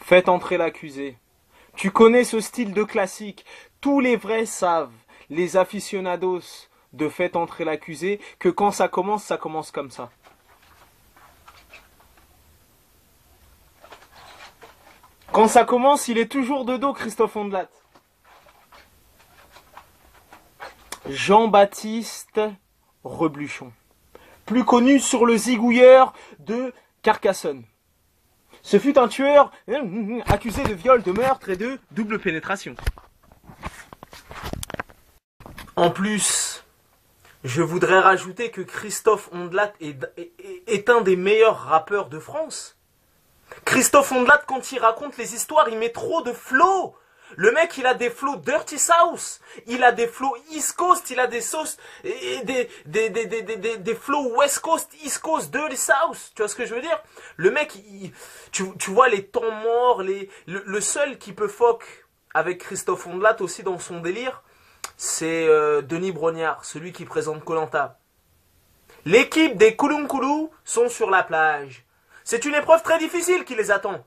Faites entrer l'accusé. Tu connais ce style de classique. Tous les vrais savent, les aficionados de Faites entrer l'accusé, que quand ça commence comme ça. Quand ça commence, il est toujours de dos, Christophe Ondelat. Jean-Baptiste Rebluchon, plus connu sur le zigouilleur de Carcassonne. Ce fut un tueur accusé de viol, de meurtre et de double pénétration. En plus, je voudrais rajouter que Christophe Ondelat est un des meilleurs rappeurs de France. Christophe Ondelat, quand il raconte les histoires, il met trop de flow. Le mec, il a des flows Dirty South, il a des flows East Coast, il a des sauces, des flows West Coast, East Coast, Dirty South. Tu vois ce que je veux dire? Le mec, tu vois les temps morts, le seul qui peut fuck avec Christophe Ondelat aussi dans son délire, c'est Denis Brognard, celui qui présente Koh Lanta. L'équipe des Kulunkoulou sont sur la plage. C'est une épreuve très difficile qui les attend.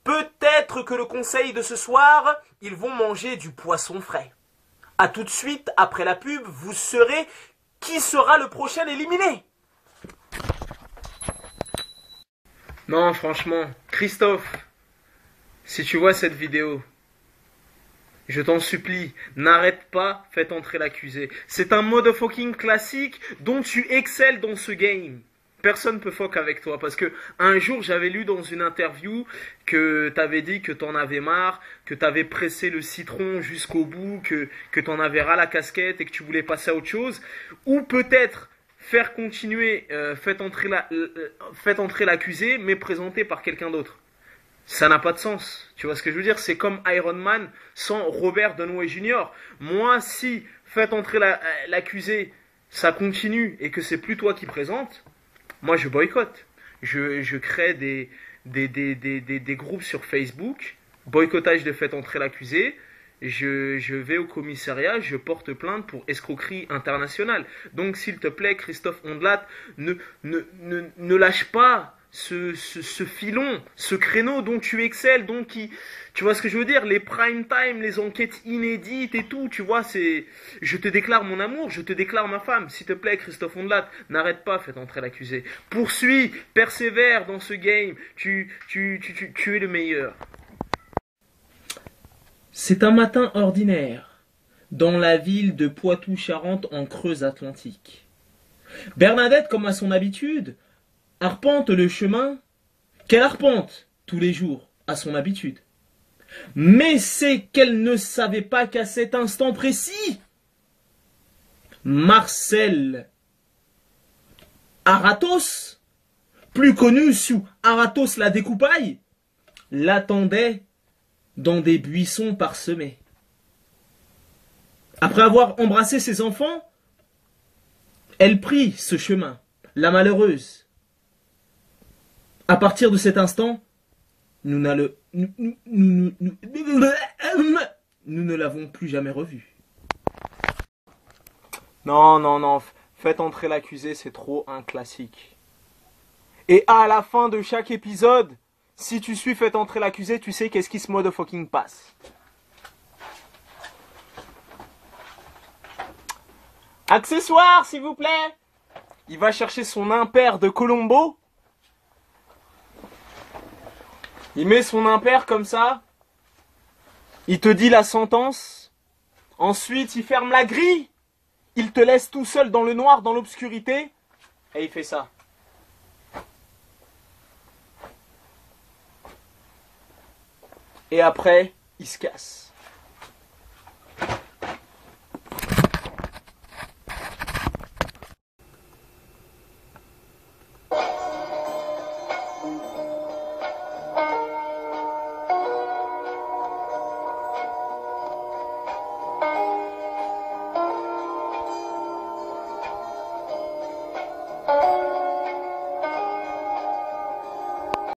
Peut-être que le conseil de ce soir, ils vont manger du poisson frais. A tout de suite, après la pub, vous saurez qui sera le prochain éliminé. Non, franchement, Christophe, si tu vois cette vidéo, je t'en supplie, n'arrête pas, faites entrer l'accusé. C'est un motherfucking classique dont tu excelles dans ce game. Personne peut fuck avec toi parce que un jour j'avais lu dans une interview que t'avais dit que t'en avais marre, que t'avais pressé le citron jusqu'au bout, que t'en avais ras la casquette et que tu voulais passer à autre chose, ou peut-être faire continuer, faites entrer l'accusé mais présenté par quelqu'un d'autre. Ça n'a pas de sens, tu vois ce que je veux dire? C'est comme Iron Man sans Robert Downey Jr. Moi, si faites entrer l'accusé, ça continue et que c'est plus toi qui présente, moi, je boycotte. Je crée des groupes sur Facebook, boycottage de Faites entrer l'accusé. Je vais au commissariat, je porte plainte pour escroquerie internationale. Donc, s'il te plaît, Christophe Ondelat, ne lâche pas ce filon, ce créneau dont tu excelles, tu vois ce que je veux dire, les prime time, les enquêtes inédites et tout, tu vois, je te déclare mon amour, je te déclare ma femme, s'il te plaît, Christophe Ondelat, n'arrête pas, faites entrer l'accusé, poursuis, persévère dans ce game, tu es le meilleur. C'est un matin ordinaire, dans la ville de Poitou-Charentes en Creuse-Atlantique. Bernadette, comme à son habitude, arpente le chemin qu'elle arpente tous les jours à son habitude. Mais c'est qu'elle ne savait pas qu'à cet instant précis, Marcel Aratos, plus connu sous Aratos la découpaille, l'attendait dans des buissons parsemés. Après avoir embrassé ses enfants, elle prit ce chemin, la malheureuse. À partir de cet instant, nous ne l'avons plus jamais revue. Non, faites entrer l'accusé, c'est trop un classique. Et à la fin de chaque épisode, si tu suis faites entrer l'accusé, tu sais qu'est-ce qui se motherfucking passe. Accessoire, s'il vous plaît. Il va chercher son impair de Colombo. Il met son impair comme ça. Il te dit la sentence. Ensuite, il ferme la grille. Il te laisse tout seul dans le noir, dans l'obscurité. Et il fait ça. Et après, il se casse.